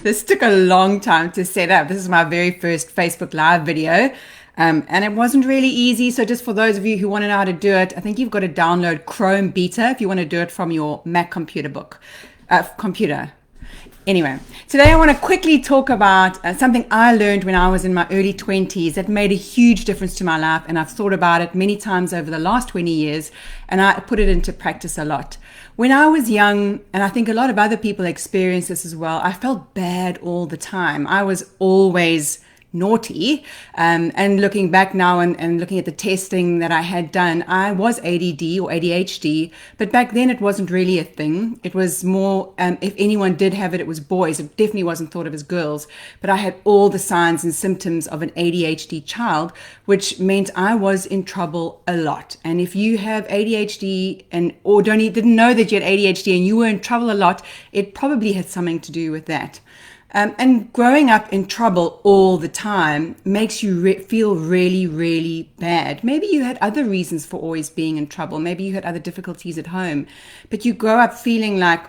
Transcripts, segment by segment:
This took a long time to set up. This is my very first Facebook Live video. And it wasn't really easy. So just for those of you who want to know how to do it, I think you've got to download Chrome Beta if you want to do it from your Mac computer. Anyway, today I want to quickly talk about something I learned when I was in my early 20s that made a huge difference to my life. And I've thought about it many times over the last 20 years, and I put it into practice a lot. When I was young, and I think a lot of other people experience this as well, I felt bad all the time. I was always naughty. And looking back now and looking at the testing that I had done, I was ADD or ADHD, but back then it wasn't really a thing. It was more, if anyone did have it, it was boys. It definitely wasn't thought of as girls, but I had all the signs and symptoms of an ADHD child, which meant I was in trouble a lot. And if you have ADHD or didn't know that you had ADHD and you were in trouble a lot, it probably had something to do with that. And growing up in trouble all the time makes you feel really, really bad. Maybe you had other reasons for always being in trouble. Maybe you had other difficulties at home, but you grow up feeling like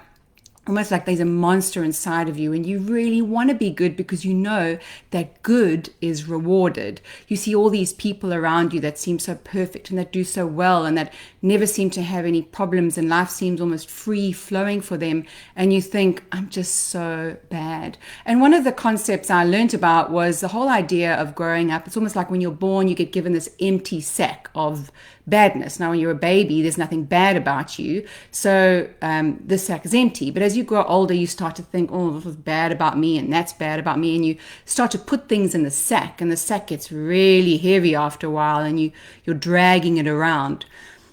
almost like there's a monster inside of you, and you really want to be good because you know that good is rewarded. You see all these people around you that seem so perfect and that do so well and that never seem to have any problems, and life seems almost free flowing for them, and you think, I'm just so bad. And one of the concepts I learned about was the whole idea of growing up. It's almost like when you're born, you get given this empty sack of badness. Now, when you're a baby, there's nothing bad about you, so this sack is empty. But as you grow older, you start to think, oh, this is bad about me and that's bad about me, and you start to put things in the sack, and the sack gets really heavy after a while, and you're dragging it around.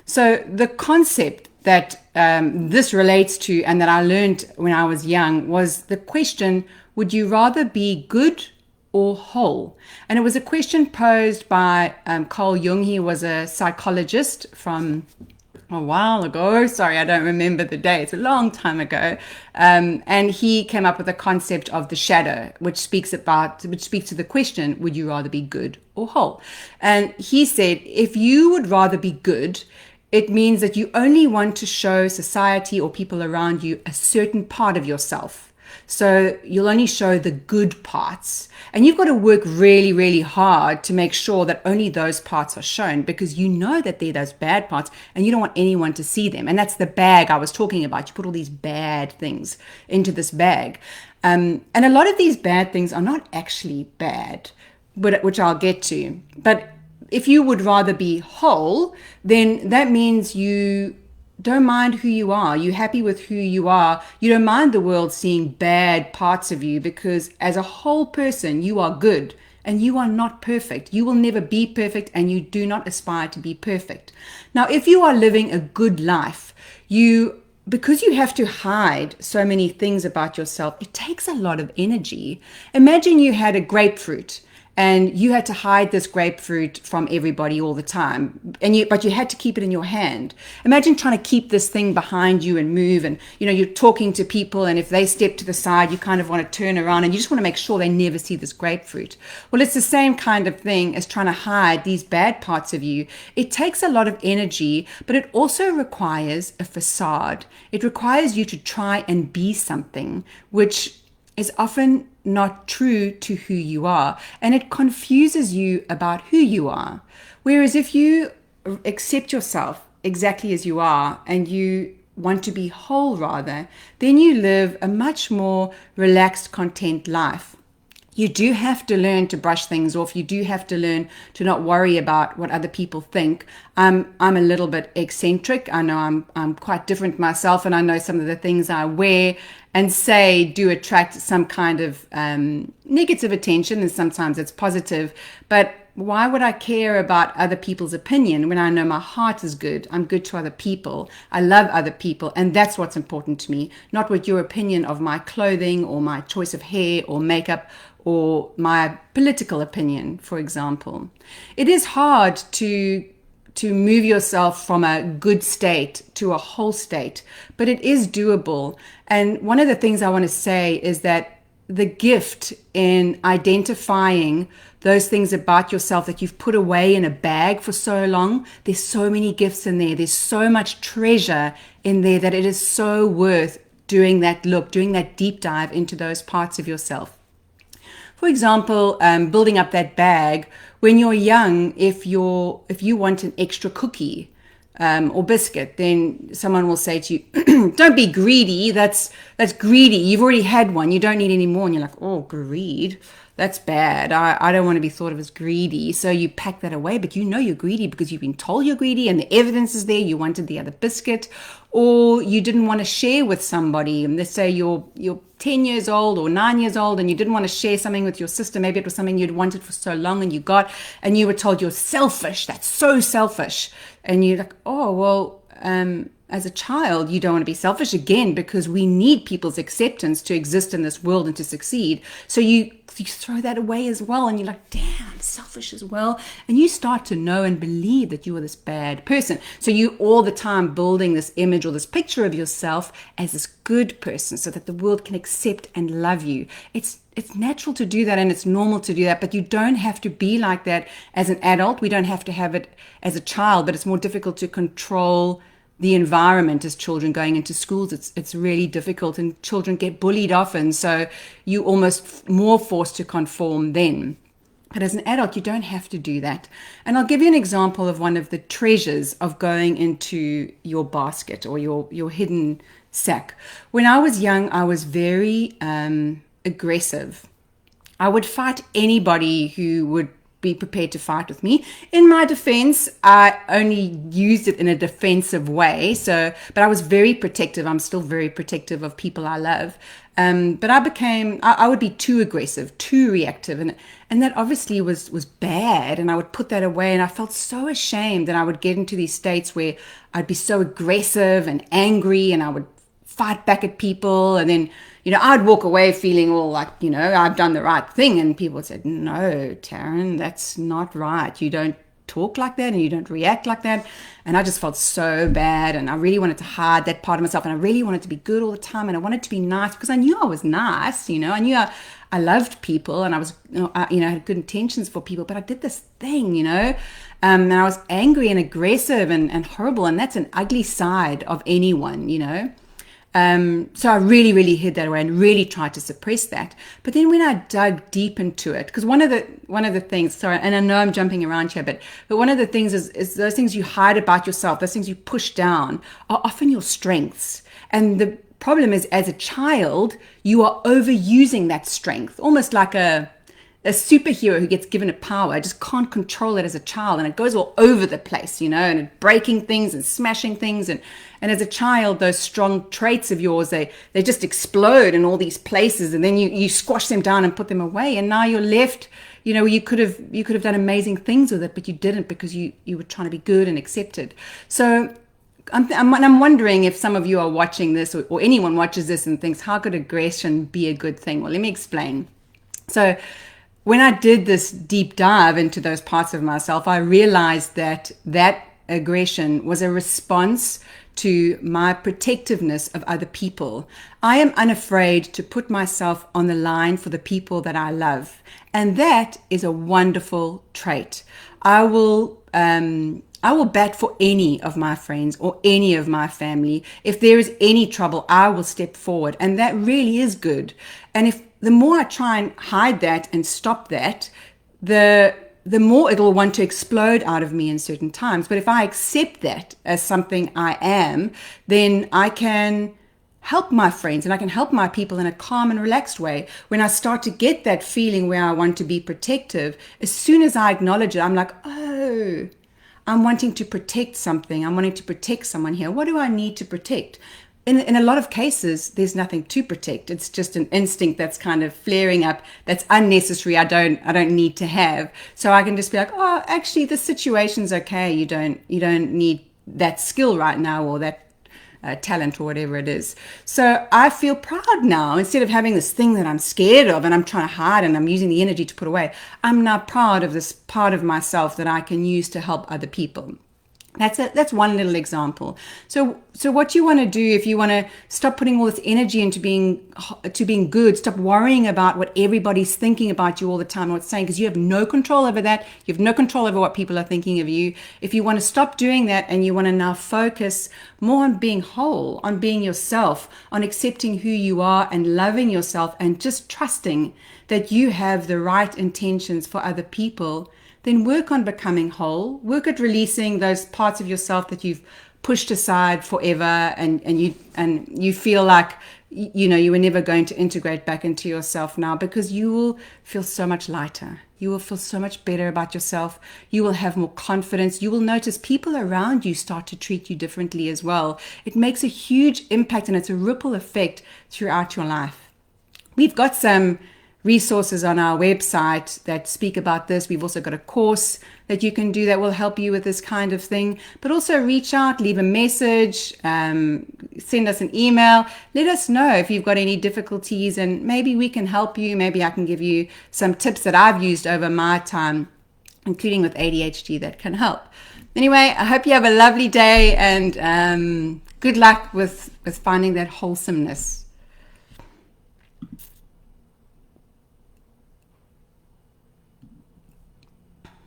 So the concept that this relates to, and that I learned when I was young, was the question, would you rather be good or whole? And it was a question posed by Carl Jung. He was a psychologist from a while ago. Sorry, I don't remember the day. It's a long time ago. And he came up with the concept of the shadow, which speaks to the question, would you rather be good or whole? And he said, if you would rather be good, it means that you only want to show society or people around you a certain part of yourself. So you'll only show the good parts, and you've got to work really, really hard to make sure that only those parts are shown, because you know that they're those bad parts and you don't want anyone to see them. And that's the bag I was talking about. You put all these bad things into this bag. And a lot of these bad things are not actually bad, which I'll get to. But if you would rather be whole, then that means you don't mind who you are. You're happy with who you are. You don't mind the world seeing bad parts of you, because as a whole person, you are good and you are not perfect. You will never be perfect, and you do not aspire to be perfect. Now, if you are living a good life, because you have to hide so many things about yourself, it takes a lot of energy. Imagine you had a grapefruit and you had to hide this grapefruit from everybody all the time, but you had to keep it in your hand. Imagine trying to keep this thing behind you and move, and you're talking to people, and if they step to the side, you kind of want to turn around and you just want to make sure they never see this grapefruit. Well, it's the same kind of thing as trying to hide these bad parts of you. It takes a lot of energy, but it also requires a facade. It requires you to try and be something, which is often not true to who you are, and it confuses you about who you are. Whereas if you accept yourself exactly as you are, and you want to be whole rather, then you live a much more relaxed, content life. You do have to learn to brush things off. You do have to learn to not worry about what other people think. I'm a little bit eccentric. I know I'm quite different myself, and I know some of the things I wear and say do attract some kind of negative attention, and sometimes it's positive. But why would I care about other people's opinion when I know my heart is good? I'm good to other people. I love other people, and that's what's important to me, not what your opinion of my clothing or my choice of hair or makeup or my political opinion, for example. It is hard to move yourself from a good state to a whole state, but it is doable. And one of the things I want to say is that the gift in identifying those things about yourself that you've put away in a bag for so long, there's so many gifts in there. There's so much treasure in there that it is so worth doing that deep dive into those parts of yourself. For example, building up that bag. When you're young, if you want an extra cookie or biscuit, then someone will say to you, "Don't be greedy. That's greedy. You've already had one. You don't need any more." And you're like, "Oh, greed. That's bad. I don't want to be thought of as greedy." So you pack that away, but you know you're greedy because you've been told you're greedy and the evidence is there. You wanted the other biscuit, or you didn't want to share with somebody. And let's say you're 10 years old or 9 years old and you didn't want to share something with your sister. Maybe it was something you'd wanted for so long and you were told you're selfish. That's so selfish. And you're like, oh, well, as a child, you don't want to be selfish again because we need people's acceptance to exist in this world and to succeed. So you throw that away as well. And you're like, damn, I'm selfish as well. And you start to know and believe that you are this bad person. So you all the time building this image or this picture of yourself as this good person so that the world can accept and love you. It's natural to do that and it's normal to do that, but you don't have to be like that as an adult. We don't have to have it as a child, but it's more difficult to control the environment as children going into schools. It's really difficult and children get bullied often. So you almost more forced to conform then. But as an adult, you don't have to do that. And I'll give you an example of one of the treasures of going into your basket or your hidden sack. When I was young, I was very aggressive. I would fight anybody who would be prepared to fight with me. In my defense, I only used it in a defensive way. But I was very protective. I'm still very protective of people I love. But I would be too aggressive, too reactive. And that obviously was bad. And I would put that away. And I felt so ashamed that I would get into these states where I'd be so aggressive and angry and I would fight back at people. And then, I'd walk away feeling all like, I've done the right thing. And people said, no, Taryn, that's not right. You don't talk like that and you don't react like that. And I just felt so bad. And I really wanted to hide that part of myself. And I really wanted to be good all the time. And I wanted to be nice because I knew I was nice. I knew I loved people and I was, I had good intentions for people. But I did this thing, and I was angry and aggressive and horrible. And that's an ugly side of anyone, So I really, really hid that away and really tried to suppress that. But then when I dug deep into it, because one of the things, sorry, and I know I'm jumping around here, but one of the things is those things you hide about yourself, those things you push down are often your strengths. And the problem is, as a child, you are overusing that strength, almost like a superhero who gets given a power, just can't control it as a child, and it goes all over the place, and breaking things and smashing things. And as a child, those strong traits of yours, they just explode in all these places, and then you squash them down and put them away. And now you're left, you could have done amazing things with it, but you didn't because you were trying to be good and accepted. So I'm wondering if some of you are watching this or anyone watches this and thinks, how could aggression be a good thing? Well, let me explain. So when I did this deep dive into those parts of myself, I realized that aggression was a response to my protectiveness of other people. I am unafraid to put myself on the line for the people that I love. And that is a wonderful trait. I will bat for any of my friends or any of my family. If there is any trouble, I will step forward. And that really is good. And the more I try and hide that and stop that, the more it'll want to explode out of me in certain times. But if I accept that as something I am, then I can help my friends and I can help my people in a calm and relaxed way. When I start to get that feeling where I want to be protective, as soon as I acknowledge it, I'm like, oh, I'm wanting to protect something. I'm wanting to protect someone here. What do I need to protect? In a lot of cases, there's nothing to protect. It's just an instinct that's kind of flaring up. That's unnecessary. I don't need to have. So I can just be like, oh, actually, this situation's okay. You don't need that skill right now or that talent or whatever it is. So I feel proud now. Instead of having this thing that I'm scared of and I'm trying to hide and I'm using the energy to put away, I'm now proud of this part of myself that I can use to help other people. That's one little example. So what you want to do, if you want to stop putting all this energy into being good, stop worrying about what everybody's thinking about you all the time, what's saying, because you have no control over that. You have no control over what people are thinking of you. If you want to stop doing that and you want to now focus more on being whole, on being yourself, on accepting who you are and loving yourself and just trusting that you have the right intentions for other people, then work on becoming whole. Work at releasing those parts of yourself that you've pushed aside forever, and you feel like you were never going to integrate back into yourself now, because you will feel so much lighter. You will feel so much better about yourself. You will have more confidence. You will notice people around you start to treat you differently as well. It makes a huge impact, and it's a ripple effect throughout your life. We've got some resources on our website that speak about this. We've also got a course that you can do that will help you with this kind of thing. But also reach out, leave a message, send us an email. Let us know if you've got any difficulties, and maybe we can help you. Maybe I can give you some tips that I've used over my time, including with ADHD, that can help. Anyway, I hope you have a lovely day, and good luck with finding that wholesomeness.